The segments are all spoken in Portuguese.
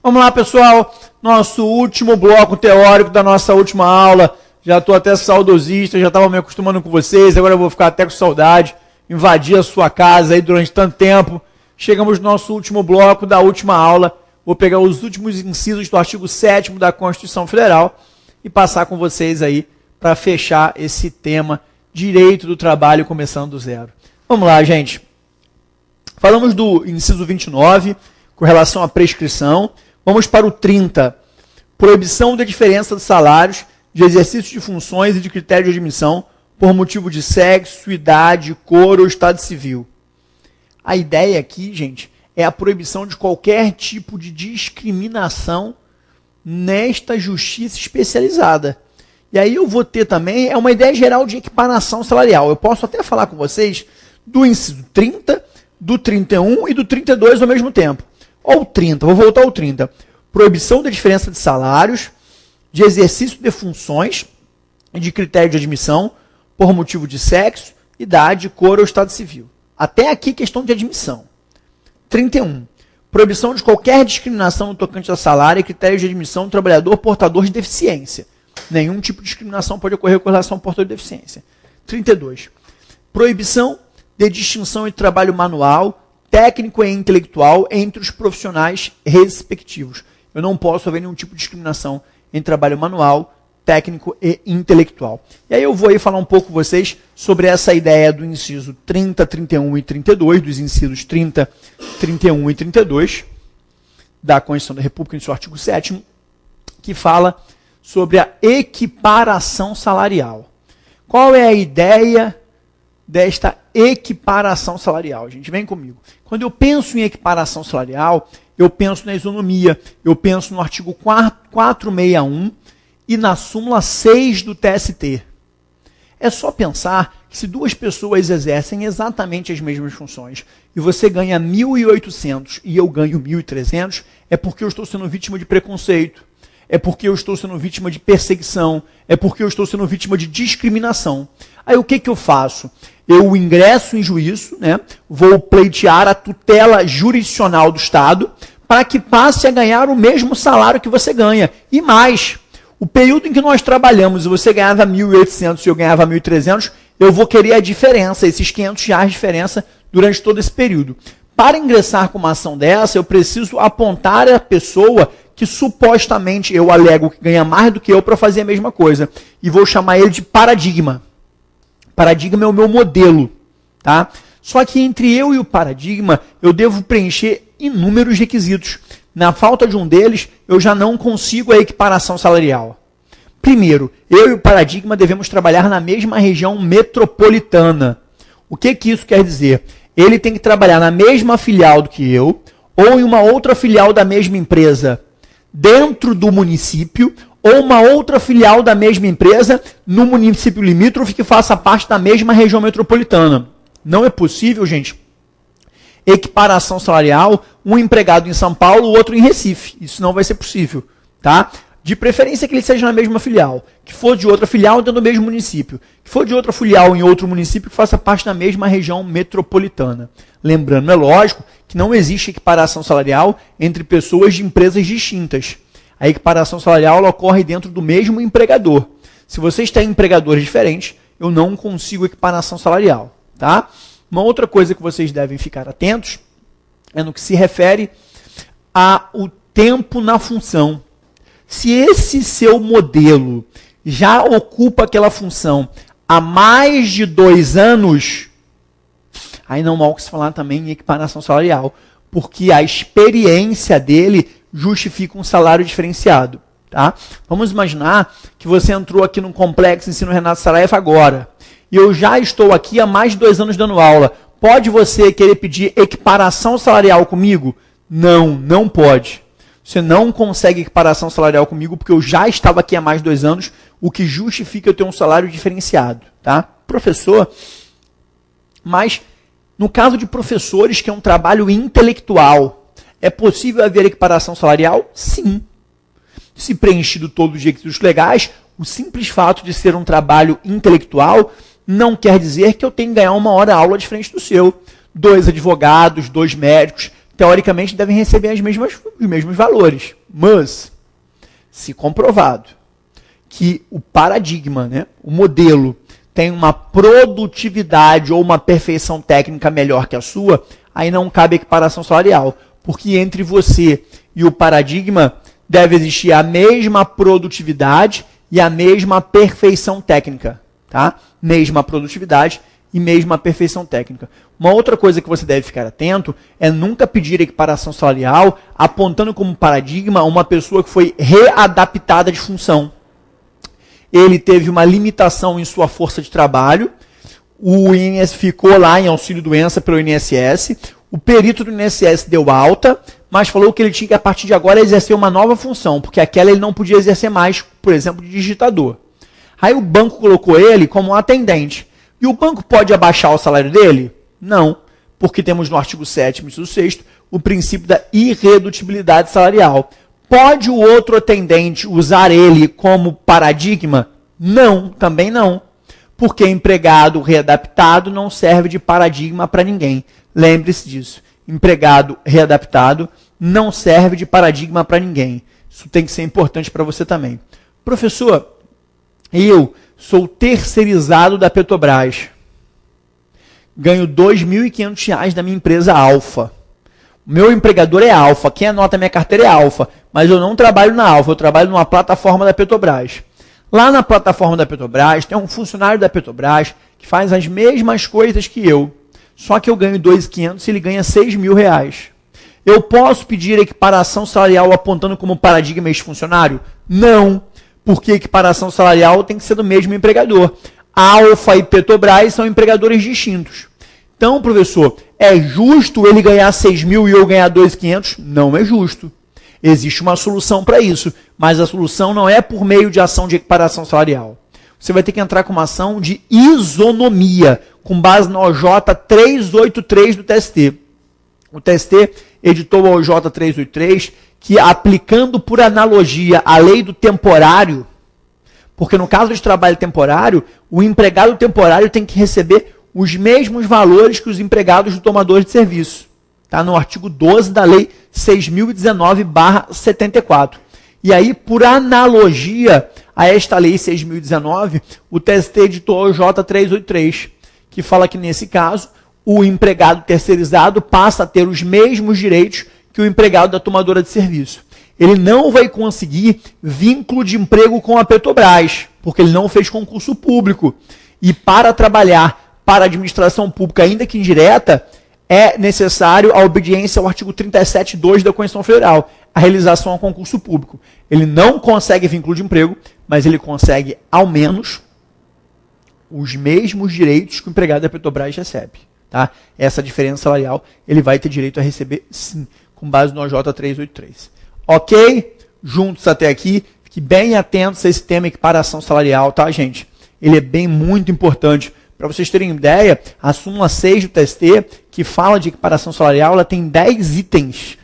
Vamos lá, pessoal. Nosso último bloco teórico da nossa última aula. Já estou até saudosista, já estava me acostumando com vocês, agora eu vou ficar até com saudade. Invadir a sua casa aí durante tanto tempo. Chegamos no nosso último bloco da última aula. Vou pegar os últimos incisos do artigo 7º da Constituição Federal e passar com vocês aí para fechar esse tema direito do trabalho começando do zero. Vamos lá, gente. Falamos do inciso 29, com relação à prescrição. Vamos para o 30. Proibição da diferença de salários, de exercício de funções e de critério de admissão por motivo de sexo, idade, cor ou estado civil. A ideia aqui, gente, é a proibição de qualquer tipo de discriminação nesta justiça especializada. E aí eu vou ter também, é uma ideia geral de equiparação salarial. Eu posso até falar com vocês do inciso 30, do 31 e do 32 ao mesmo tempo. Ou o 30, vou voltar ao 30. Proibição da diferença de salários, de exercício de funções e de critério de admissão por motivo de sexo, idade, cor ou estado civil. Até aqui, questão de admissão. 31. Proibição de qualquer discriminação no tocante a salário e critério de admissão do trabalhador portador de deficiência. Nenhum tipo de discriminação pode ocorrer com relação ao portador de deficiência. 32. Proibição de distinção entre trabalho manual, técnico e intelectual entre os profissionais respectivos. Eu não posso haver nenhum tipo de discriminação entre trabalho manual, técnico e intelectual. E aí eu vou aí falar um pouco com vocês sobre essa ideia do inciso 30, 31 e 32, dos incisos 30, 31 e 32 da Constituição da República, em seu artigo 7º, que fala sobre a equiparação salarial. Qual é a ideia desta equiparação salarial? Gente, vem comigo. Quando eu penso em equiparação salarial, eu penso na isonomia, eu penso no artigo 461 e na súmula 6 do TST. É só pensar que se duas pessoas exercem exatamente as mesmas funções e você ganha 1.800 e eu ganho 1.300, é porque eu estou sendo vítima de preconceito, é porque eu estou sendo vítima de perseguição, é porque eu estou sendo vítima de discriminação. Aí o que eu faço? Eu ingresso em juízo, né? Vou pleitear a tutela jurisdicional do Estado para que passe a ganhar o mesmo salário que você ganha. E mais, o período em que nós trabalhamos e você ganhava 1.800 e eu ganhava 1.300, eu vou querer a diferença, esses R$500 de diferença durante todo esse período. Para ingressar com uma ação dessa, eu preciso apontar a pessoa que supostamente eu alego que ganha mais do que eu para fazer a mesma coisa. E vou chamar ele de paradigma. Paradigma é o meu modelo. Tá? Só que entre eu e o paradigma, eu devo preencher inúmeros requisitos. Na falta de um deles, eu já não consigo a equiparação salarial. Primeiro, eu e o paradigma devemos trabalhar na mesma região metropolitana. O que isso quer dizer? Ele tem que trabalhar na mesma filial do que eu, ou em uma outra filial da mesma empresa dentro do município, ou uma outra filial da mesma empresa no município limítrofe que faça parte da mesma região metropolitana. Não é possível, gente, equiparação salarial, um empregado em São Paulo, o outro em Recife. Isso não vai ser possível, tá? De preferência que ele seja na mesma filial. Que for de outra filial, dentro do mesmo município. Que for de outra filial em outro município, que faça parte da mesma região metropolitana. Lembrando, é lógico, que não existe equiparação salarial entre pessoas de empresas distintas. A equiparação salarial ela ocorre dentro do mesmo empregador. Se vocês têm empregadores diferentes, eu não consigo equiparação salarial, tá? Uma outra coisa que vocês devem ficar atentos é no que se refere ao tempo na função. Se esse seu modelo já ocupa aquela função há mais de 2 anos, aí não há o que se falar também em equiparação salarial, porque a experiência dele justifica um salário diferenciado. Tá? Vamos imaginar que você entrou aqui no Complexo Ensino Renato Saraiva agora, e eu já estou aqui há mais de 2 anos dando aula. Pode você querer pedir equiparação salarial comigo? Não, não pode. Você não consegue equiparação salarial comigo porque eu já estava aqui há mais de 2 anos, o que justifica eu ter um salário diferenciado. Tá? Professor, mas no caso de professores que é um trabalho intelectual, é possível haver equiparação salarial? Sim. Se preenchido todos os requisitos legais, o simples fato de ser um trabalho intelectual não quer dizer que eu tenho que ganhar 1 hora aula diferente do seu. 2 advogados, 2 médicos teoricamente, devem receber os mesmos valores. Mas, se comprovado que o paradigma, né, o modelo, tem uma produtividade ou uma perfeição técnica melhor que a sua, aí não cabe equiparação salarial. Porque entre você e o paradigma deve existir a mesma produtividade e a mesma perfeição técnica. Tá? Mesma produtividade e mesma perfeição técnica. Uma outra coisa que você deve ficar atento é nunca pedir equiparação salarial apontando como paradigma uma pessoa que foi readaptada de função. Ele teve uma limitação em sua força de trabalho, o INSS ficou lá em auxílio-doença pelo INSS, o perito do INSS deu alta, mas falou que ele tinha que, a partir de agora, exercer uma nova função, porque aquela ele não podia exercer mais, por exemplo, de digitador. Aí o banco colocou ele como um atendente. E o banco pode abaixar o salário dele? Não, porque temos no artigo 7º, inciso 6º, o princípio da irredutibilidade salarial. Pode o outro atendente usar ele como paradigma? Não, também não. Porque empregado readaptado não serve de paradigma para ninguém. Lembre-se disso. Empregado readaptado não serve de paradigma para ninguém. Isso tem que ser importante para você também. Professor, eu sou terceirizado da Petrobras. Ganho R$ 2.500 da minha empresa Alfa. O meu empregador é Alfa. Quem anota minha carteira é Alfa. Mas eu não trabalho na Alfa, eu trabalho numa plataforma da Petrobras. Lá na plataforma da Petrobras tem um funcionário da Petrobras que faz as mesmas coisas que eu. Só que eu ganho R$ 2.500 e ele ganha R$ 6.000. Eu posso pedir equiparação salarial apontando como paradigma este funcionário? Não, porque equiparação salarial tem que ser do mesmo empregador. Alfa e Petrobras são empregadores distintos. Então, professor, é justo ele ganhar 6.000 e eu ganhar 2.500? Não é justo. Existe uma solução para isso, mas a solução não é por meio de ação de equiparação salarial. Você vai ter que entrar com uma ação de isonomia, com base no OJ 383 do TST. O TST editou o OJ 383, que aplicando por analogia a lei do temporário, porque no caso de trabalho temporário, o empregado temporário tem que receber os mesmos valores que os empregados do tomador de serviço. Está no artigo 12 da lei 6.019/74. E aí, por analogia a esta lei 6.019, o TST editou o OJ 383, que fala que, nesse caso, o empregado terceirizado passa a ter os mesmos direitos que o empregado da tomadora de serviço. Ele não vai conseguir vínculo de emprego com a Petrobras, porque ele não fez concurso público. E para trabalhar para a administração pública, ainda que indireta, é necessário a obediência ao artigo 37.2 da Constituição Federal, a realização ao concurso público. Ele não consegue vínculo de emprego, mas ele consegue, ao menos, os mesmos direitos que o empregado da Petrobras recebe. Tá? Essa diferença salarial ele vai ter direito a receber, sim, com base no OJ 383. Ok? Juntos até aqui. Fique bem atentos a esse tema equiparação salarial, tá, gente? Ele é muito importante. Para vocês terem ideia, a súmula 6 do TST, que fala de equiparação salarial, ela tem 10 itens,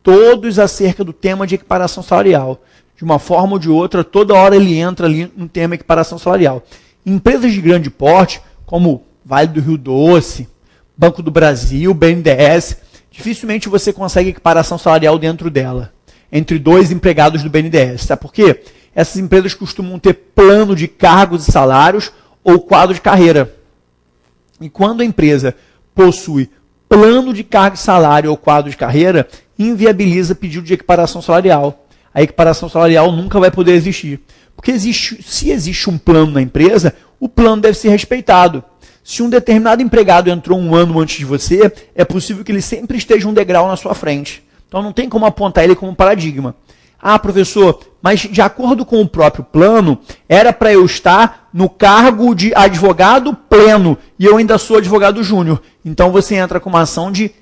todos acerca do tema de equiparação salarial. De uma forma ou de outra, toda hora ele entra ali no tema equiparação salarial. Empresas de grande porte, como Vale do Rio Doce, Banco do Brasil, BNDES, dificilmente você consegue equiparação salarial dentro dela, entre dois empregados do BNDES. Sabe por quê? Essas empresas costumam ter plano de cargos e salários ou quadro de carreira. E quando a empresa possui plano de cargo e salário ou quadro de carreira, inviabiliza pedido de equiparação salarial. A equiparação salarial nunca vai poder existir. Porque se existe um plano na empresa, o plano deve ser respeitado. Se um determinado empregado entrou um ano antes de você, é possível que ele sempre esteja um degrau na sua frente. Então não tem como apontar ele como paradigma. Ah, professor, mas de acordo com o próprio plano, era para eu estar no cargo de advogado pleno e eu ainda sou advogado júnior. Então você entra com uma ação de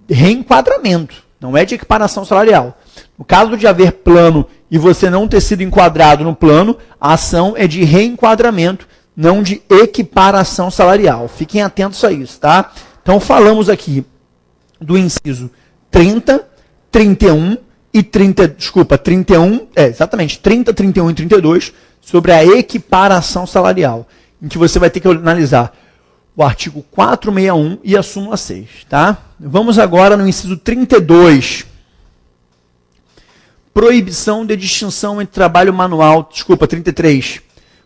reenquadramento, não é de equiparação salarial. No caso de haver plano e você não ter sido enquadrado no plano, a ação é de reenquadramento, não de equiparação salarial. Fiquem atentos a isso, tá? Então falamos aqui do inciso 30, 31 e 30, 31 e 32, sobre a equiparação salarial, em que você vai ter que analisar o artigo 461 e a súmula 6, tá? Vamos agora no inciso 32. Proibição de distinção entre trabalho manual, 33.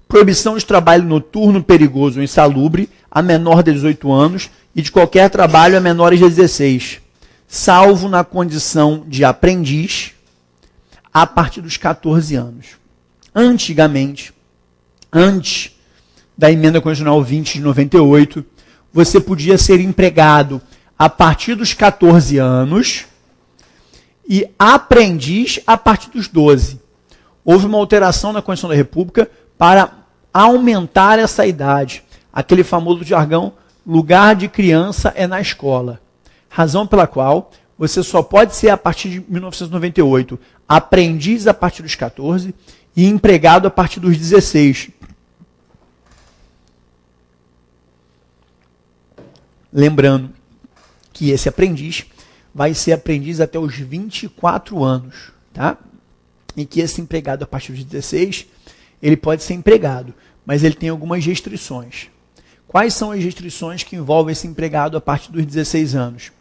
Proibição de trabalho noturno, perigoso ou insalubre a menor de 18 anos e de qualquer trabalho a menores de 16, salvo na condição de aprendiz a partir dos 14 anos. Antigamente, antes da emenda constitucional 20 de 98, você podia ser empregado a partir dos 14 anos e aprendiz a partir dos 12. Houve uma alteração na Constituição da República para aumentar essa idade. Aquele famoso jargão, lugar de criança é na escola. Razão pela qual você só pode ser, a partir de 1998, aprendiz a partir dos 14 e empregado a partir dos 16. Lembrando que esse aprendiz vai ser aprendiz até os 24 anos, tá? E que esse empregado a partir dos 16, ele pode ser empregado, mas ele tem algumas restrições. Quais são as restrições que envolvem esse empregado a partir dos 16 anos?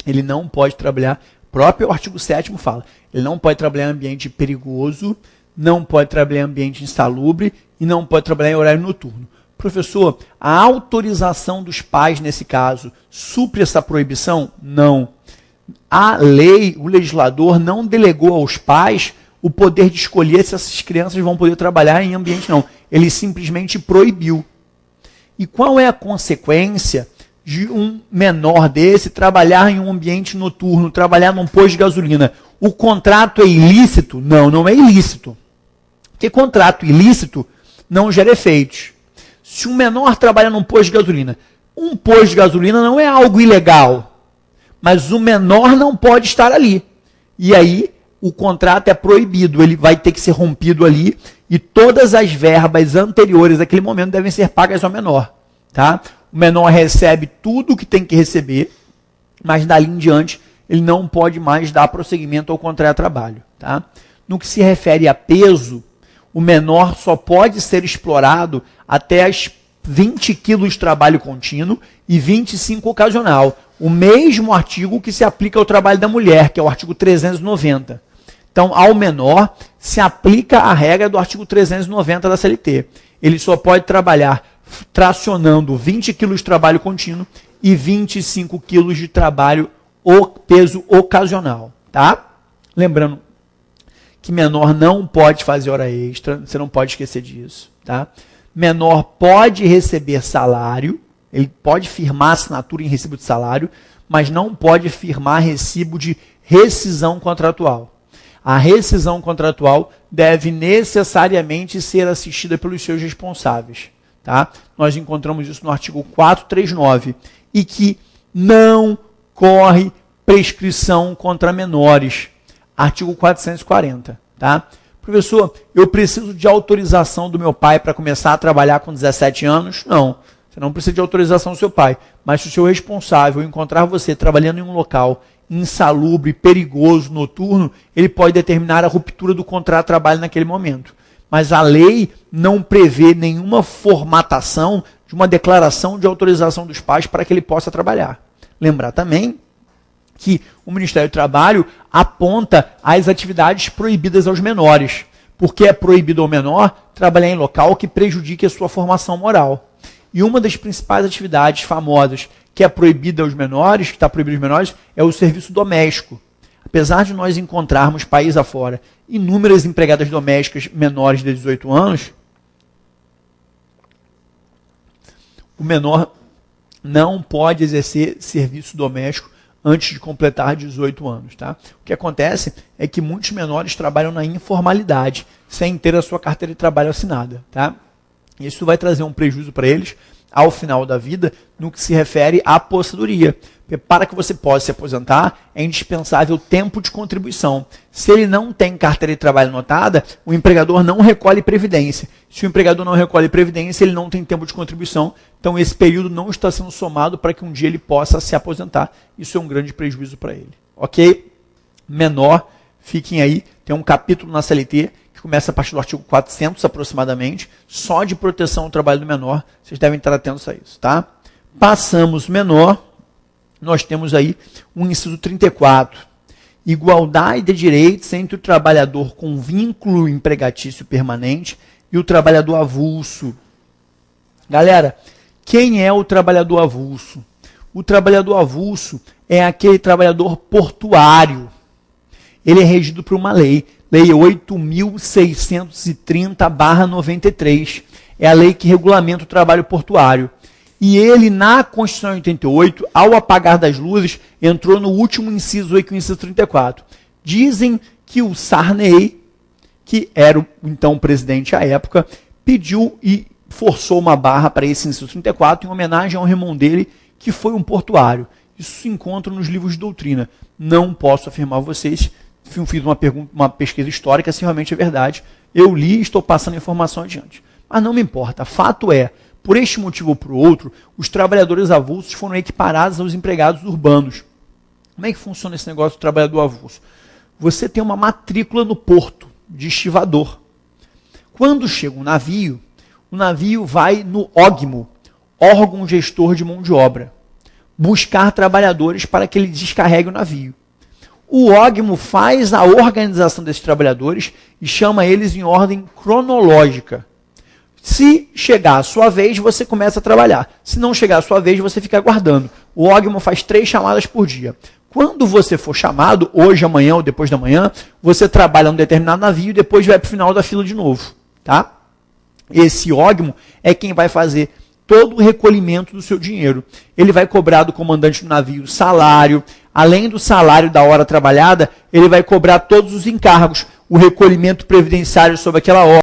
Ele não pode trabalhar, próprio artigo 7º fala, ele não pode trabalhar em ambiente perigoso, não pode trabalhar em ambiente insalubre e não pode trabalhar em horário noturno. Professor, a autorização dos pais, nesse caso, supre essa proibição? Não. A lei, o legislador não delegou aos pais o poder de escolher se essas crianças vão poder trabalhar em ambiente, não. Ele simplesmente proibiu. E qual é a consequência de um menor desse trabalhar em um ambiente noturno, trabalhar num posto de gasolina? O contrato é ilícito? Não, não é ilícito. Porque contrato ilícito não gera efeitos. Se um menor trabalha num posto de gasolina, um posto de gasolina não é algo ilegal, mas o menor não pode estar ali. E aí o contrato é proibido, ele vai ter que ser rompido ali e todas as verbas anteriores àquele momento devem ser pagas ao menor. Tá? O menor recebe tudo o que tem que receber, mas dali em diante ele não pode mais dar prosseguimento ao contrato de trabalho. Tá? No que se refere a peso, o menor só pode ser explorado até as 20 quilos de trabalho contínuo e 25 ocasional. O mesmo artigo que se aplica ao trabalho da mulher, que é o artigo 390. Então, ao menor, se aplica a regra do artigo 390 da CLT. Ele só pode trabalhar tracionando 20 quilos de trabalho contínuo e 25 quilos de trabalho peso ocasional. Tá? Lembrando que menor não pode fazer hora extra, você não pode esquecer disso. Tá? Menor pode receber salário, ele pode firmar assinatura em recibo de salário, mas não pode firmar recibo de rescisão contratual. A rescisão contratual deve necessariamente ser assistida pelos seus responsáveis. Tá? Nós encontramos isso no artigo 439, e que não corre prescrição contra menores. Artigo 440. Tá? Professor, eu preciso de autorização do meu pai para começar a trabalhar com 17 anos? Não, você não precisa de autorização do seu pai. Mas se o seu responsável encontrar você trabalhando em um local insalubre, perigoso, noturno, ele pode determinar a ruptura do contrato de trabalho naquele momento. Mas a lei não prevê nenhuma formatação de uma declaração de autorização dos pais para que ele possa trabalhar. Lembrar também que o Ministério do Trabalho aponta as atividades proibidas aos menores, porque é proibido ao menor trabalhar em local que prejudique a sua formação moral. E uma das principais atividades famosas que é proibida aos menores, que está proibido aos menores, é o serviço doméstico. Apesar de nós encontrarmos, país afora, inúmeras empregadas domésticas menores de 18 anos, o menor não pode exercer serviço doméstico antes de completar 18 anos. Tá? O que acontece é que muitos menores trabalham na informalidade, sem ter a sua carteira de trabalho assinada. Tá? Isso vai trazer um prejuízo para eles ao final da vida no que se refere à aposentadoria. Para que você possa se aposentar, é indispensável tempo de contribuição. Se ele não tem carteira de trabalho anotada, o empregador não recolhe previdência. Se o empregador não recolhe previdência, ele não tem tempo de contribuição. Então, esse período não está sendo somado para que um dia ele possa se aposentar. Isso é um grande prejuízo para ele. Ok? Menor, fiquem aí. Tem um capítulo na CLT que que começa a partir do artigo 400 aproximadamente, só de proteção ao trabalho do menor, vocês devem estar atentos a isso, tá? Passamos menor, nós temos aí o inciso 34, igualdade de direitos entre o trabalhador com vínculo empregatício permanente e o trabalhador avulso. Galera, quem é o trabalhador avulso? O trabalhador avulso é aquele trabalhador portuário. Ele é regido por uma lei, Lei 8.630/93. É a lei que regulamenta o trabalho portuário. E ele, na Constituição de 88, ao apagar das luzes, entrou no último inciso aí, que é o inciso 34. Dizem que o Sarney, que era o então presidente à época, pediu e forçou uma barra para esse inciso 34 em homenagem ao irmão dele, que foi um portuário. Isso se encontra nos livros de doutrina. Não posso afirmar a vocês, fiz uma pesquisa histórica se realmente é verdade. Eu li e estou passando a informação adiante. Mas não me importa. Fato é, por este motivo ou por outro, os trabalhadores avulsos foram equiparados aos empregados urbanos. Como é que funciona esse negócio do trabalhador avulso? Você tem uma matrícula no porto de estivador. Quando chega um navio, o navio vai no OGMO, órgão gestor de mão de obra, buscar trabalhadores para que ele descarregue o navio. O OGMO faz a organização desses trabalhadores e chama eles em ordem cronológica. Se chegar a sua vez, você começa a trabalhar. Se não chegar a sua vez, você fica aguardando. O OGMO faz 3 chamadas por dia. Quando você for chamado, hoje, amanhã ou depois da manhã, você trabalha num determinado navio e depois vai para o final da fila de novo. Tá? Esse OGMO é quem vai fazer todo o recolhimento do seu dinheiro. Ele vai cobrar do comandante do navio salário, além do salário da hora trabalhada, ele vai cobrar todos os encargos, o recolhimento previdenciário sobre aquela hora,